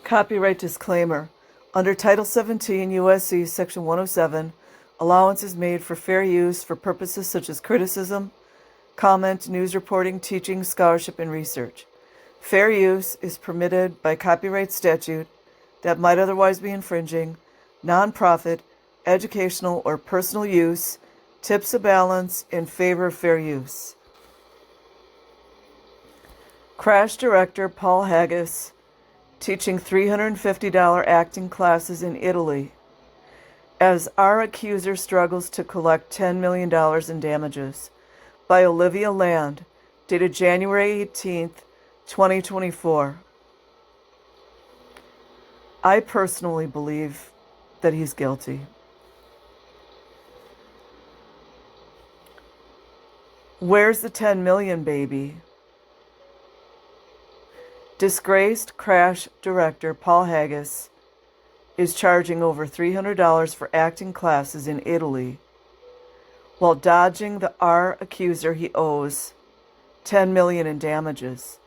Copyright disclaimer. Under Title 17 U.S.C. Section 107, allowance is made for fair use for purposes such as criticism, comment, news reporting, teaching, scholarship, and research. Fair use is permitted by copyright statute that might otherwise be infringing. Nonprofit, educational, or personal use tips a balance in favor of fair use. Crash director Paul Haggis teaching $350 acting classes in Italy as our accuser struggles to collect $10 million in damages, by Olivia Land, dated January 18th, 2024. I personally believe that he's guilty. Where's the 10 million, baby? Disgraced Crash director Paul Haggis is charging over $300 for acting classes in Italy while dodging our accuser he owes $10 million in damages.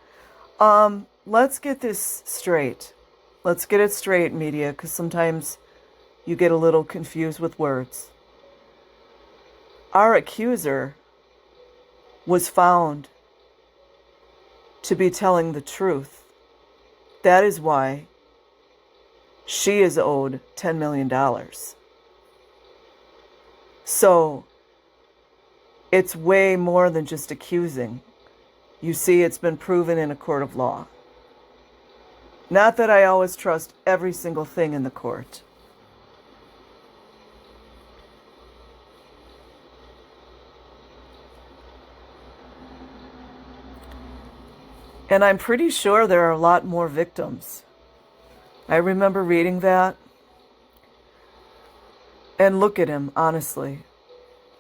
Let's get this straight. Let's get it straight, media, because sometimes you get a little confused with words. Our accuser was found to be telling the truth. That is why she is owed $10 million. So it's way more than just accusing. You see, it's been proven in a court of law. Not that I always trust every single thing in the court. And I'm pretty sure there are a lot more victims. I remember reading that. And look at him, honestly.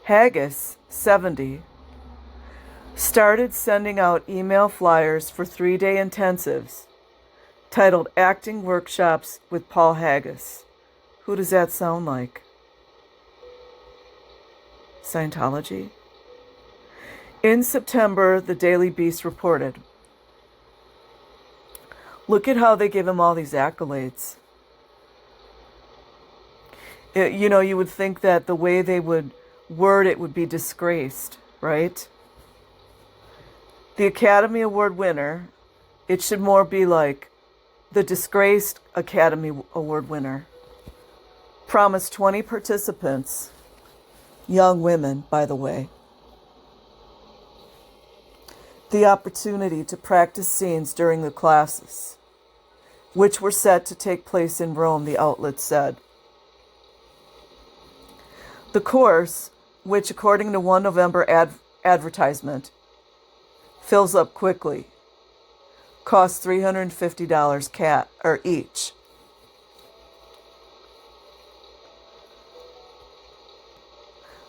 Haggis, 70, started sending out email flyers for 3-day intensives titled Acting Workshops with Paul Haggis. Who does that sound like? Scientology? In September, the Daily Beast reported, look at how they give him all these accolades. You would think that the way they would word it would be disgraced, right? The Academy Award winner, it should more be like the disgraced Academy Award winner. Promised 20 participants, young women, by the way, the opportunity to practice scenes during the classes, which were set to take place in Rome, the outlet said. The course, which according to one November advertisement, fills up quickly, costs $350 each.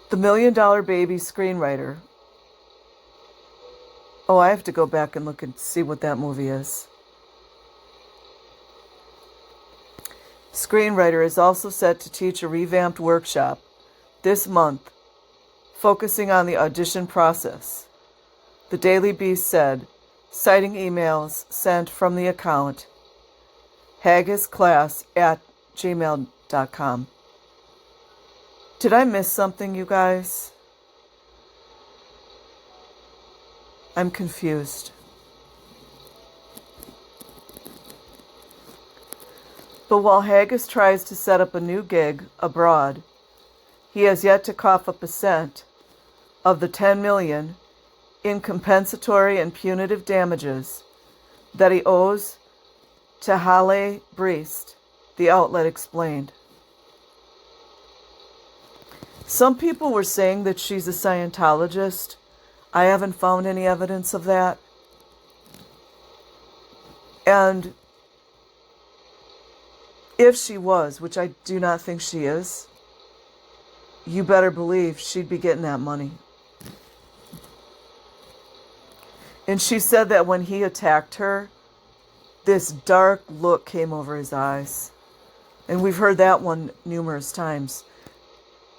The $1 Million Baby screenwriter. Oh, I have to go back and look and see what that movie is. Screenwriter is also set to teach a revamped workshop this month, focusing on the audition process. The Daily Beast said, citing emails sent from the account haggisclass@gmail.com. Did I miss something, you guys? I'm confused. But while Haggis tries to set up a new gig abroad, he has yet to cough up a cent of the $10 million in compensatory and punitive damages that he owes to Halle Breist, the outlet explained. Some people were saying that she's a Scientologist. I haven't found any evidence of that. And if she was, which I do not think she is, you better believe she'd be getting that money. And she said that when he attacked her, this dark look came over his eyes. And we've heard that one numerous times.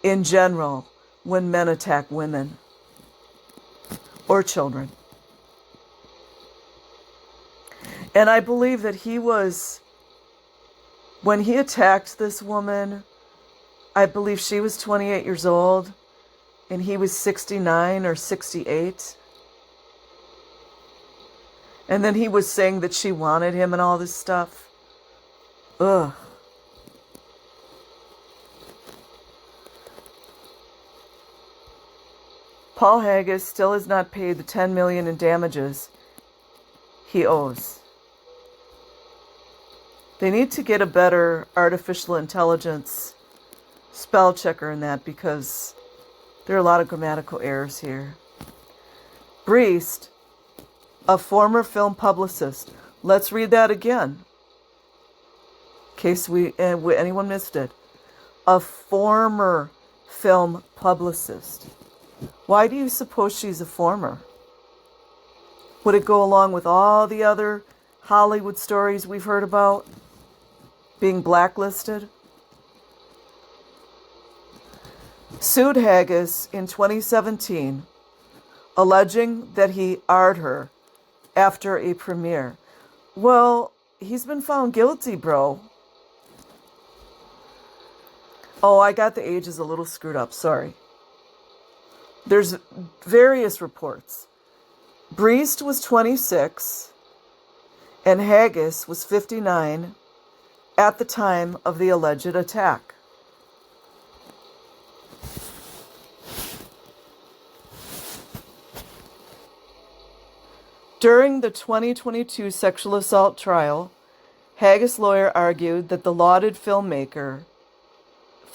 In general, when men attack women or children. And I believe that he was When he attacked this woman, I believe she was 28 years old and he was 69 or 68. And then he was saying that she wanted him and all this stuff. Ugh. Paul Haggis still has not paid the $10 million in damages he owes. They need to get a better artificial intelligence spell checker in that, because there are a lot of grammatical errors here. Breest, a former film publicist. Let's read that again, in case anyone missed it. A former film publicist. Why do you suppose she's a former? Would it go along with all the other Hollywood stories we've heard about being blacklisted? Sued Haggis in 2017, alleging that he arred her after a premiere. Well, he's been found guilty, bro. Oh, I got the ages a little screwed up, sorry. There's various reports. Breest was 26 and Haggis was 59 at the time of the alleged attack. During the 2022 sexual assault trial, Haggis' lawyer argued that the lauded filmmaker's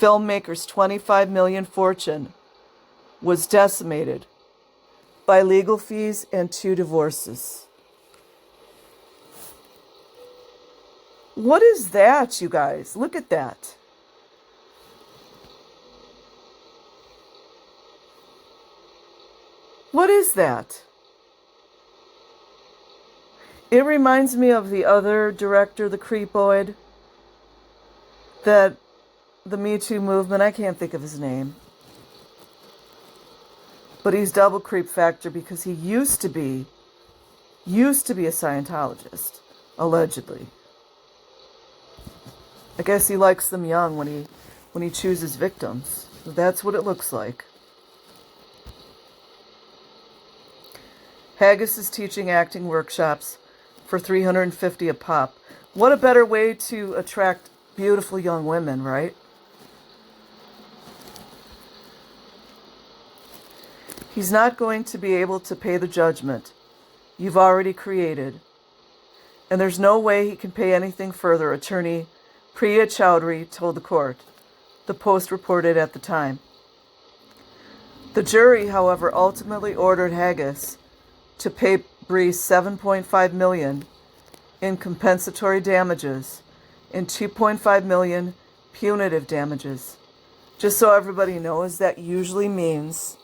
$25 million fortune was decimated by legal fees and 2 divorces. What is that, you guys? Look at that. What is that? It reminds me of the other director, the creepoid, that the Me Too movement, I can't think of his name. But he's double creep factor because he used to be a Scientologist, allegedly. I guess he likes them young when he chooses victims. That's what it looks like. Haggis is teaching acting workshops for $350 a pop. What a better way to attract beautiful young women, right? He's not going to be able to pay the judgment you've already created, and there's no way he can pay anything further, attorney Priya Chowdhury told the court, the Post reported at the time. The jury, however, ultimately ordered Haggis to pay Breest $7.5 million in compensatory damages and $2.5 million punitive damages. Just so everybody knows, that usually means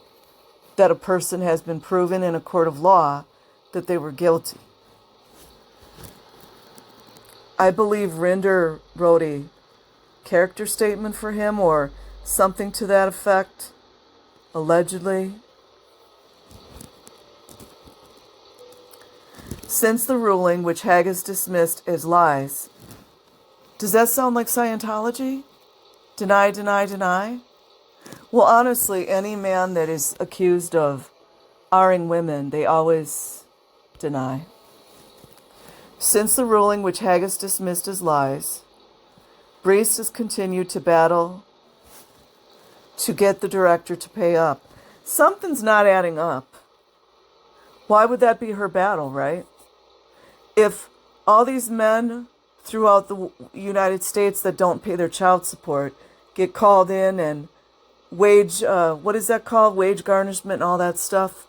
that a person has been proven in a court of law that they were guilty. I believe Rinder wrote a character statement for him or something to that effect, allegedly. Since the ruling, which Haggis dismissed as lies, does that sound like Scientology? Deny, deny, deny? Well, honestly, any man that is accused of R-ing women, they always deny. Since the ruling, which Haggis dismissed as lies, Breest has continued to battle to get the director to pay up. Something's not adding up. Why would that be her battle, right? If all these men throughout the United States that don't pay their child support get called in and wage garnishment and all that stuff,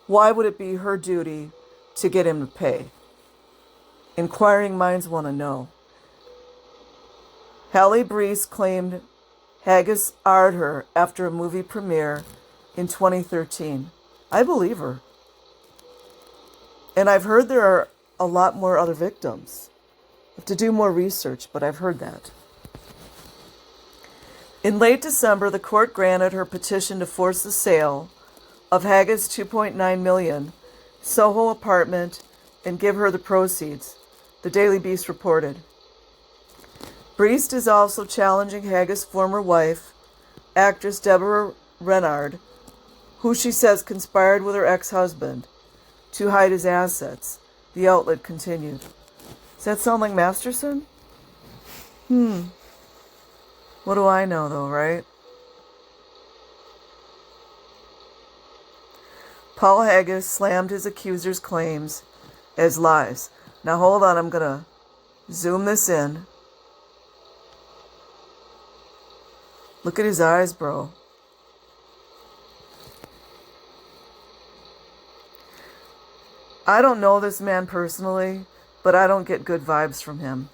why would it be her duty to get him to pay? Inquiring minds want to know. Halle Breest claimed Haggis arred her after a movie premiere in 2013. I believe her. And I've heard there are a lot more other victims. I have to do more research, but I've heard that. In late December, the court granted her petition to force the sale of Haggis' $2.9 million Soho apartment and give her the proceeds, the Daily Beast reported. Briest is also challenging Haggis' former wife, actress Deborah Renard, who she says conspired with her ex-husband to hide his assets. The outlet continued. Does that sound like Masterson? What do I know, though, right? Paul Haggis slammed his accuser's claims as lies. Now hold on, I'm going to zoom this in. Look at his eyes, bro. I don't know this man personally, but I don't get good vibes from him.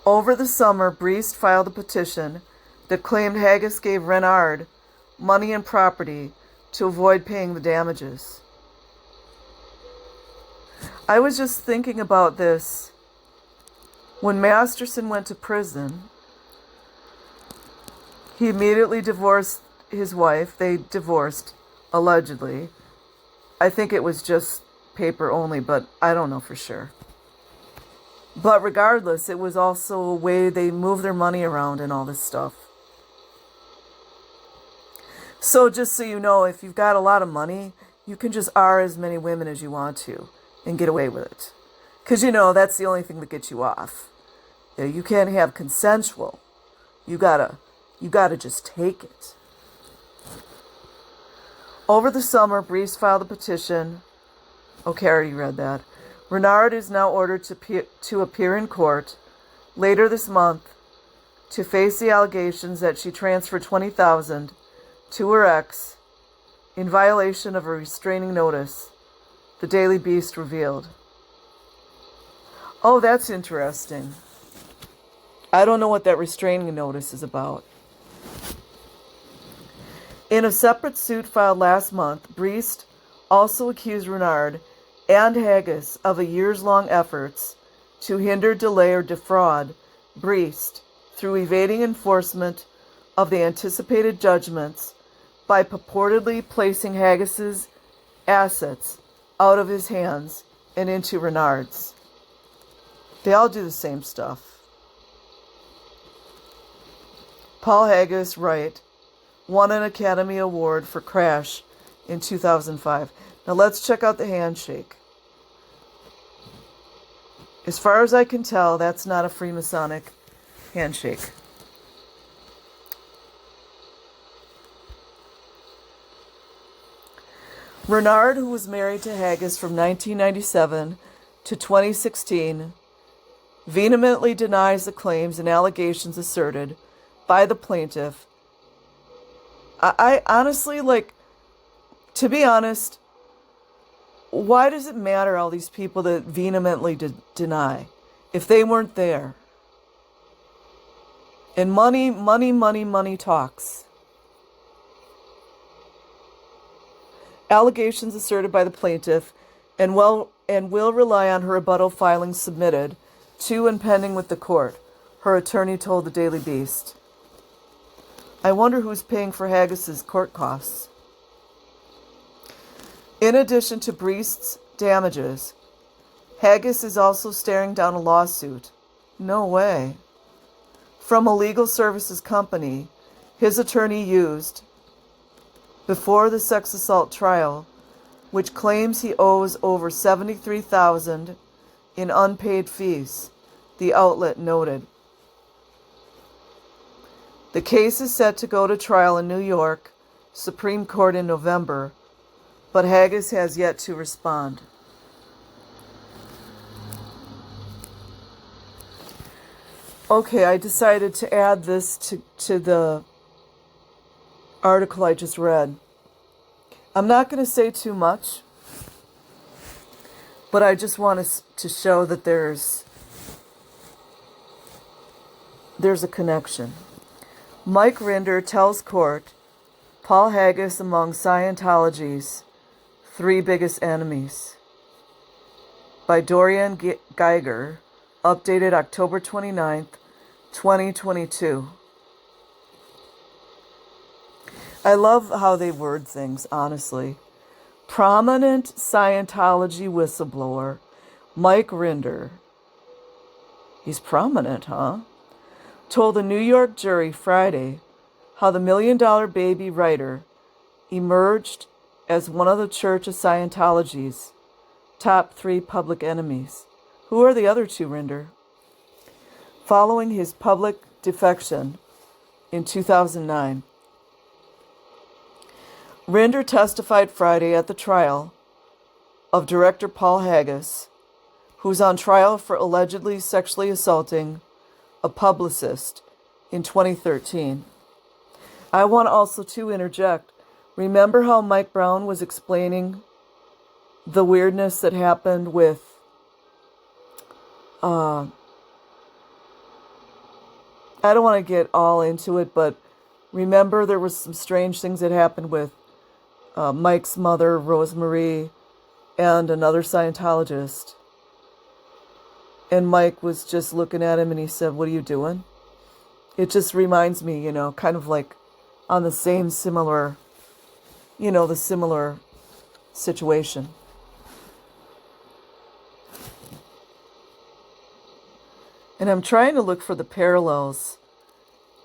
Over the summer, Briest filed a petition that claimed Haggis gave Renard money and property to avoid paying the damages. I was just thinking about this. When Masterson went to prison, he immediately divorced his wife. They divorced, allegedly. I think it was just paper only, but I don't know for sure. But regardless, it was also a way they move their money around and all this stuff. So just so you know, if you've got a lot of money, you can just R as many women as you want to and get away with it. Because, that's the only thing that gets you off. You can't have consensual. You gotta just take it. Over the summer, Briest filed a petition. Okay, I already read that. Renard is now ordered to appear in court later this month to face the allegations that she transferred $20,000 to her ex in violation of a restraining notice, the Daily Beast revealed. Oh, that's interesting. I don't know what that restraining notice is about. In a separate suit filed last month, Briest also accused Renard and Haggis of a years-long efforts to hinder, delay, or defraud Briest through evading enforcement of the anticipated judgments by purportedly placing Haggis's assets out of his hands and into Renard's. They all do the same stuff. Paul Haggis, right, won an Academy Award for Crash in 2005. Now let's check out the handshake. As far as I can tell, that's not a Freemasonic handshake. Renard, who was married to Haggis from 1997 to 2016, vehemently denies the claims and allegations asserted by the plaintiff. I honestly, to be honest, why does it matter, all these people that vehemently deny, if they weren't there? And money talks. Allegations asserted by the plaintiff and will rely on her rebuttal filings submitted to and pending with the court, her attorney told the Daily Beast. I wonder who's paying for Haggis's court costs. In addition to Briest's damages, Haggis is also staring down a lawsuit. No way. From a legal services company his attorney used before the sex assault trial, which claims he owes over $73,000 in unpaid fees, the outlet noted. The case is set to go to trial in New York Supreme Court in November, but Haggis has yet to respond. Okay, I decided to add this to the article I just read. I'm not going to say too much, but I just want to show that there's a connection. Mike Rinder tells court Paul Haggis among Scientology's 3 biggest enemies. By Dorian Geiger, updated October 29th, 2022. I love how they word things, honestly. Prominent Scientology whistleblower Mike Rinder, he's prominent, huh? Told a New York jury Friday how the $1 Million Baby writer emerged as one of the Church of Scientology's top 3 public enemies. Who are the other 2, Rinder? Following his public defection in 2009. Rinder testified Friday at the trial of director Paul Haggis, who's on trial for allegedly sexually assaulting a publicist in 2013. I want also to interject. Remember how Mike Brown was explaining the weirdness that happened with I don't want to get all into it, but remember there was some strange things that happened with Mike's mother, Rosemarie, and another Scientologist. And Mike was just looking at him and he said, "What are you doing?" It just reminds me, kind of like on the same similar, the similar situation. And I'm trying to look for the parallels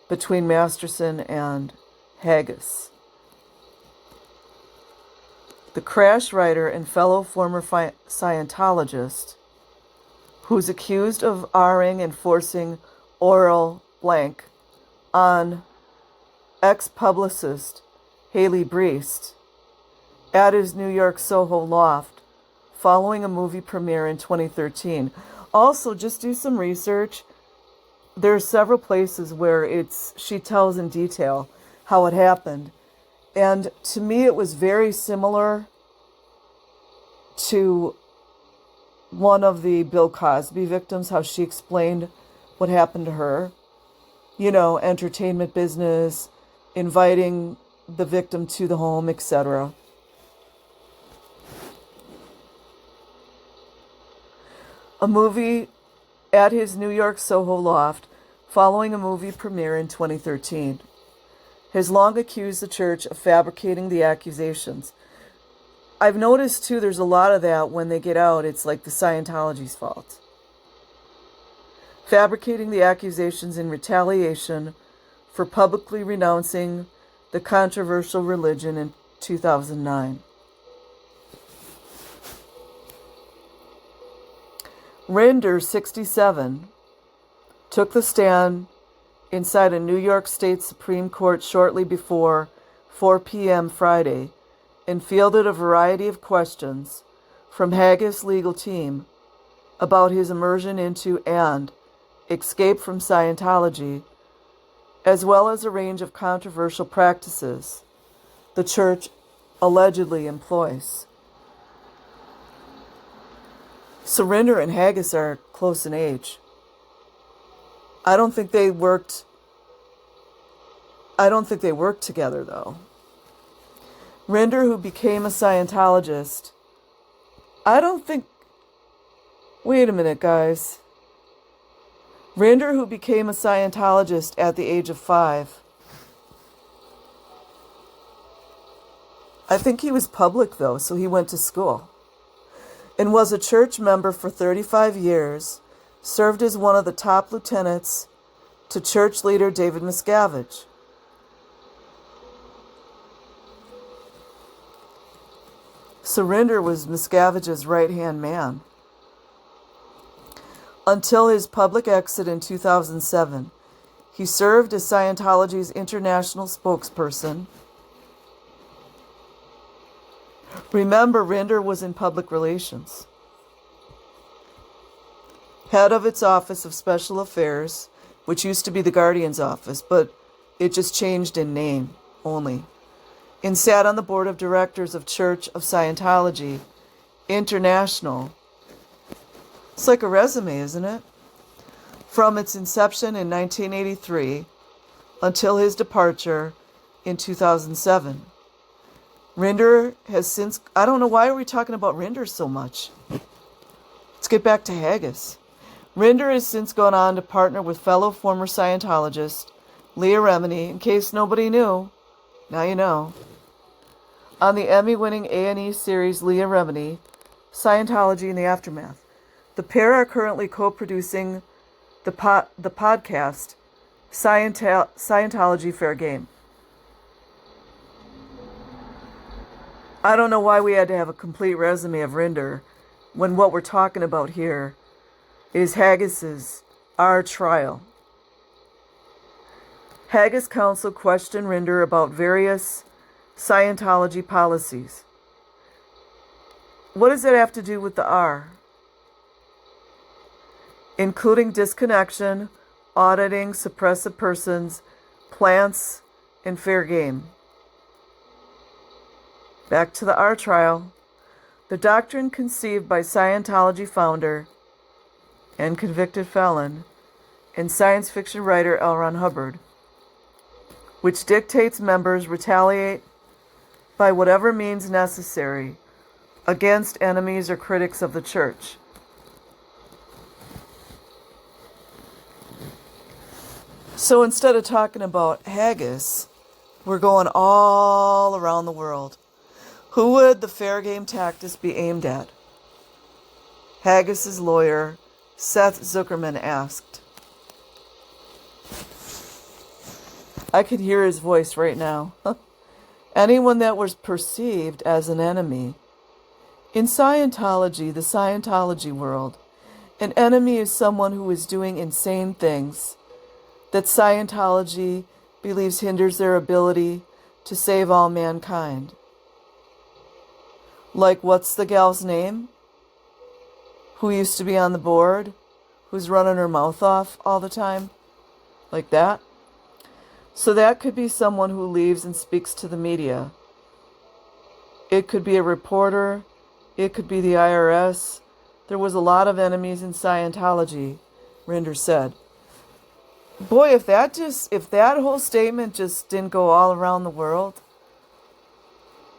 between Masterson and Haggis. The crash writer and fellow former Scientologist who's accused of R-ing and forcing oral blank on ex-publicist Haley Breest at his New York Soho loft following a movie premiere in 2013. Also, just do some research. There are several places where she tells in detail how it happened. And to me, it was very similar to one of the Bill Cosby victims, how she explained what happened to her. Entertainment business, inviting the victim to the home, etc. A movie at his New York Soho loft following a movie premiere in 2013. Has long accused the church of fabricating the accusations. I've noticed, too, there's a lot of that when they get out. It's like the Scientology's fault. Fabricating the accusations in retaliation for publicly renouncing the controversial religion in 2009. Rinder, 67, took the stand inside a New York State Supreme Court shortly before 4 p.m. Friday and fielded a variety of questions from Haggis' legal team about his immersion into and escape from Scientology, as well as a range of controversial practices the church allegedly employs. Rinder and Haggis are close in age. I don't think they worked together, though. Rinder, who became a Scientologist, wait a minute, guys. Rinder, who became a Scientologist at the age of 5. I think he was public, though, so he went to school. And was a church member for 35 years, served as one of the top lieutenants to church leader David Miscavige. Rinder was Miscavige's right-hand man. Until his public exit in 2007, he served as Scientology's international spokesperson. Remember, Rinder was in public relations. Head of its Office of Special Affairs, which used to be the Guardian's office, but it just changed in name only. And sat on the board of directors of Church of Scientology International. It's like a resume, isn't it? From its inception in 1983 until his departure in 2007. Rinder has since... I don't know, why are we talking about Rinder so much? Let's get back to Haggis. Rinder has since gone on to partner with fellow former Scientologist Leah Remini, in case nobody knew. Now you know. On the Emmy-winning A&E series Leah Remini, Scientology in the Aftermath. The pair are currently co-producing the podcast Scientology Fair Game. I don't know why we had to have a complete resume of Rinder when what we're talking about here is Haggis's Our Trial. Haggis counsel questioned Rinder about various Scientology policies. What does that have to do with the R? Including disconnection, auditing, suppressive persons, plants, and fair game. Back to the R trial. The doctrine conceived by Scientology founder and convicted felon and science fiction writer L. Ron Hubbard, which dictates members retaliate by whatever means necessary against enemies or critics of the church. So instead of talking about Haggis, we're going all around the world. Who would the fair game tactics be aimed at? Haggis's lawyer, Seth Zuckerman, asked. I could hear his voice right now. Anyone that was perceived as an enemy. In Scientology, the Scientology world, an enemy is someone who is doing insane things that Scientology believes hinders their ability to save all mankind. Like, what's the gal's name? Who used to be on the board? Who's running her mouth off all the time? Like that? So that could be someone who leaves and speaks to the media. It could be a reporter. It could be the IRS. There was a lot of enemies in Scientology, Rinder said. Boy, if that whole statement just didn't go all around the world,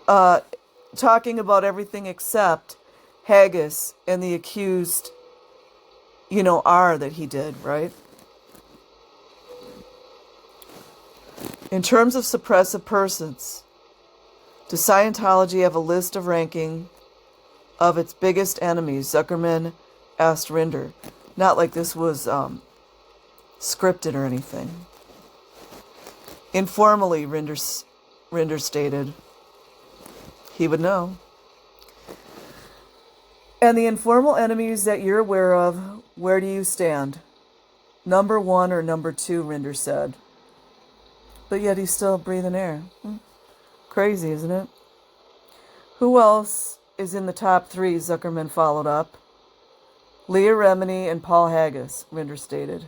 talking about everything except Haggis and the accused, R that he did, right? In terms of suppressive persons, does Scientology have a list of ranking of its biggest enemies? Zuckerman asked Rinder. Not like this was scripted or anything. Informally, Rinder stated he would know. And the informal enemies that you're aware of, where do you stand? Number 1 or number 2, Rinder said. But yet he's still breathing air. Crazy, isn't it? Who else is in the top 3, Zuckerman followed up. Leah Remini and Paul Haggis, Rinder stated.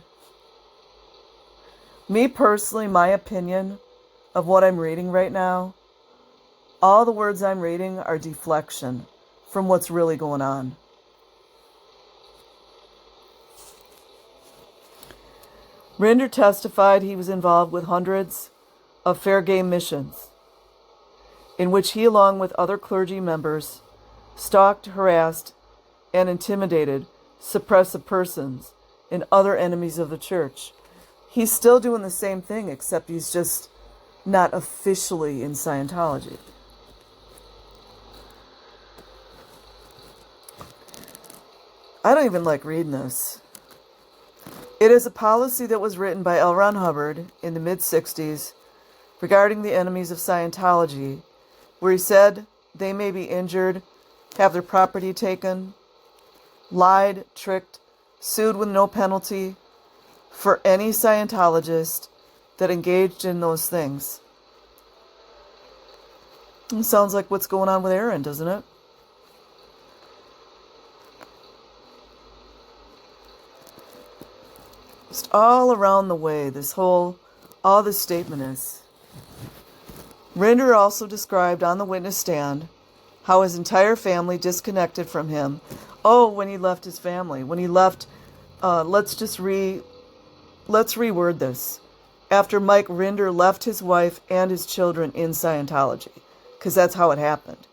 Me personally, my opinion of what I'm reading right now, all the words I'm reading are deflection from what's really going on. Rinder testified he was involved with hundreds of fair game missions, in which he, along with other clergy members, stalked, harassed, and intimidated suppressive persons and other enemies of the church. He's still doing the same thing, except he's just not officially in Scientology. I don't even like reading this. It is a policy that was written by L. Ron Hubbard in the mid-60s regarding the enemies of Scientology, where he said they may be injured, have their property taken, lied, tricked, sued with no penalty for any Scientologist that engaged in those things. It sounds like what's going on with Aaron, doesn't it? Just all around the way, all this statement is. Rinder also described on the witness stand how his entire family disconnected from him. Oh, when he left his family. When he left, let's reword this. After Mike Rinder left his wife and his children in Scientology. Because that's how it happened.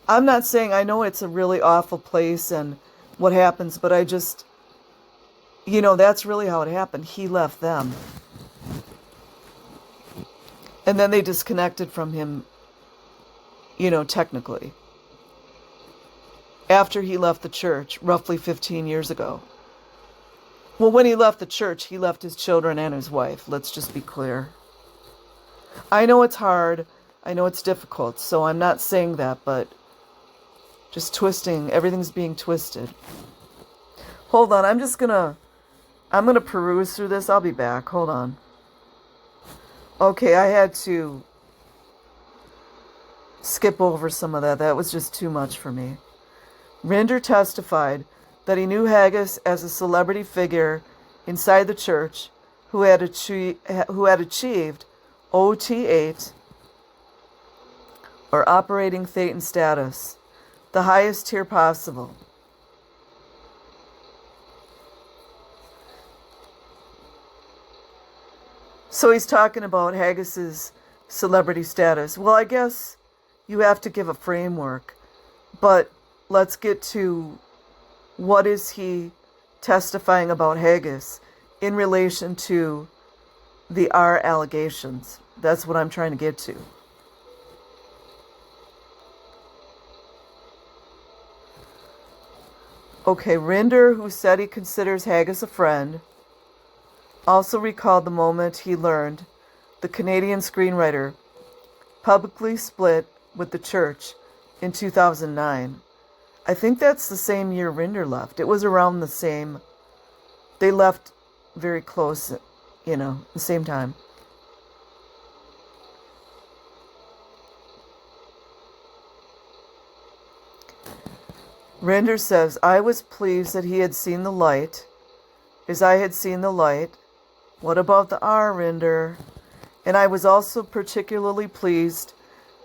I'm not saying, I know it's a really awful place and what happens, but I just, that's really how it happened. He left them. And then they disconnected from him, technically. after he left the church, roughly 15 years ago. Well, when he left the church, he left his children and his wife. Let's just be clear. I know it's hard. I know it's difficult. So I'm not saying that, but just twisting. Everything's being twisted. Hold on. I'm going to peruse through this. I'll be back. Hold on. Okay, I had to skip over some of that. That was just too much for me. Rinder testified that he knew Haggis as a celebrity figure inside the church who had achieved OT8, or operating Thetan status, the highest tier possible. So he's talking about Haggis's celebrity status. Well, I guess you have to give a framework, but let's get to what is he testifying about Haggis in relation to the R allegations. That's what I'm trying to get to. Okay, Rinder, who said he considers Haggis a friend, also recalled the moment he learned the Canadian screenwriter publicly split with the church in 2009. I think that's the same year Rinder left. It was around the same. They left very close, the same time. Rinder says, I was pleased that he had seen the light, as I had seen the light. What about the R, Rinder? And I was also particularly pleased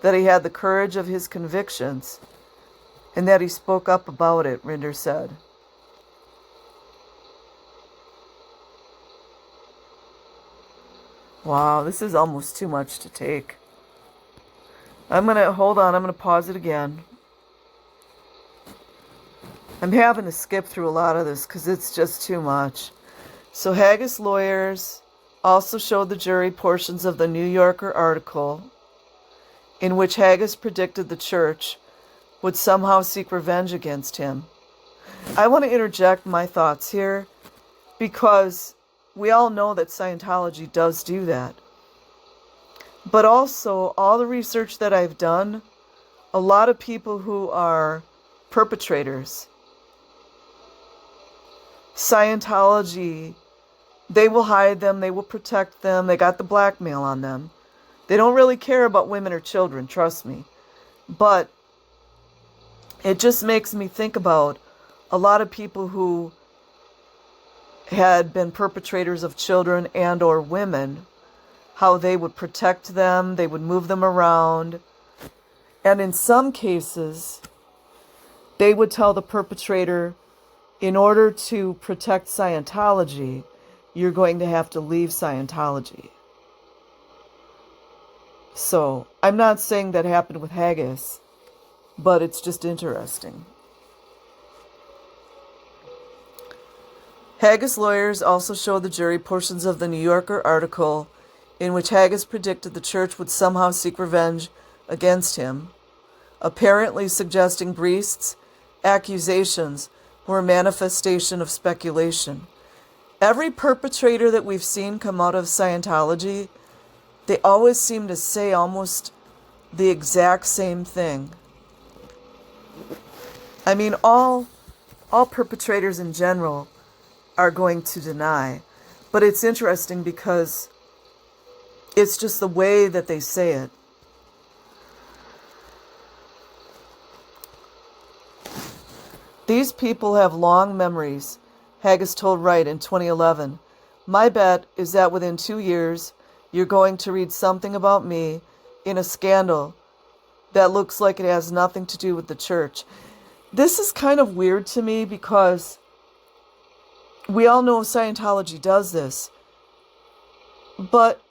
that he had the courage of his convictions and that he spoke up about it, Rinder said. Wow, this is almost too much to take. Hold on, I'm going to pause it again. I'm having to skip through a lot of this because it's just too much. So Haggis lawyers also showed the jury portions of the New Yorker article in which Haggis predicted the church would somehow seek revenge against him. I want to interject my thoughts here because we all know that Scientology does do that. But also, all the research that I've done, a lot of people who are perpetrators, Scientology, they will hide them, they will protect them, they got the blackmail on them. They don't really care about women or children, trust me. But it just makes me think about a lot of people who had been perpetrators of children and or women, how they would protect them, they would move them around. And in some cases, they would tell the perpetrator, in order to protect Scientology, you're going to have to leave Scientology. So, I'm not saying that happened with Haggis, but it's just interesting. Haggis lawyers also showed the jury portions of the New Yorker article in which Haggis predicted the church would somehow seek revenge against him, apparently suggesting Breest's accusations were a manifestation of speculation. Every perpetrator that we've seen come out of Scientology, they always seem to say almost the exact same thing. I mean, all perpetrators in general are going to deny. But it's interesting because it's just the way that they say it. These people have long memories, Haggis told Wright in 2011. My bet is that within 2 years, you're going to read something about me in a scandal that looks like it has nothing to do with the church. This is kind of weird to me because we all know Scientology does this. But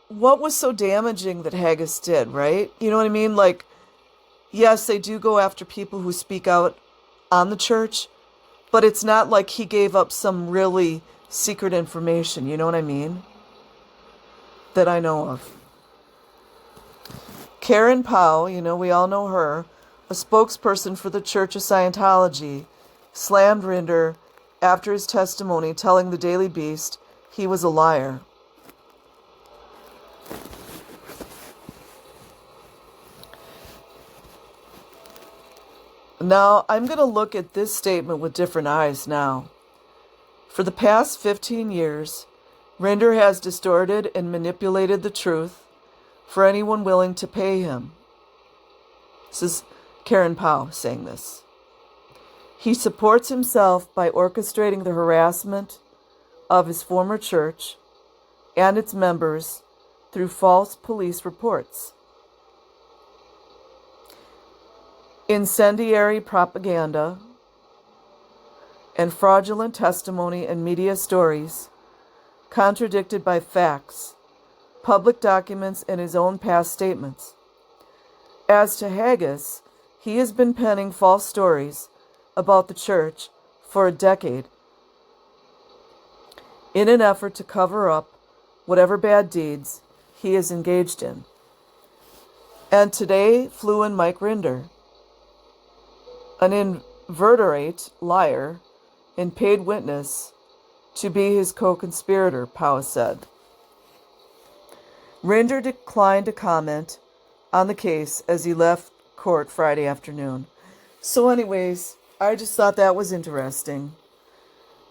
what was so damaging that Haggis did, right? You know what I mean? Like, yes, they do go after people who speak out on the church, but it's not like he gave up some really secret information, you know what I mean? That I know of. Karen Powell, we all know her, a spokesperson for the Church of Scientology, slammed Rinder after his testimony, telling the Daily Beast he was a liar. Now, I'm going to look at this statement with different eyes now. For the past 15 years, Rinder has distorted and manipulated the truth for anyone willing to pay him. This is Karen Powell saying this. He supports himself by orchestrating the harassment of his former church and its members through false police reports, incendiary propaganda, and fraudulent testimony and media stories contradicted by facts, public documents, and his own past statements. As to Haggis, he has been penning false stories about the church for a decade in an effort to cover up whatever bad deeds he is engaged in. And today flew in Mike Rinder, an inveterate liar and paid witness to be his co-conspirator, Powell said. Rinder declined to comment on the case as he left court Friday afternoon. So anyways, I just thought that was interesting.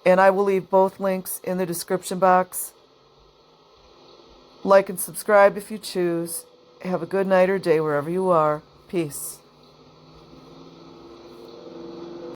And I will leave both links in the description box. Like and subscribe if you choose. Have a good night or day wherever you are. Peace.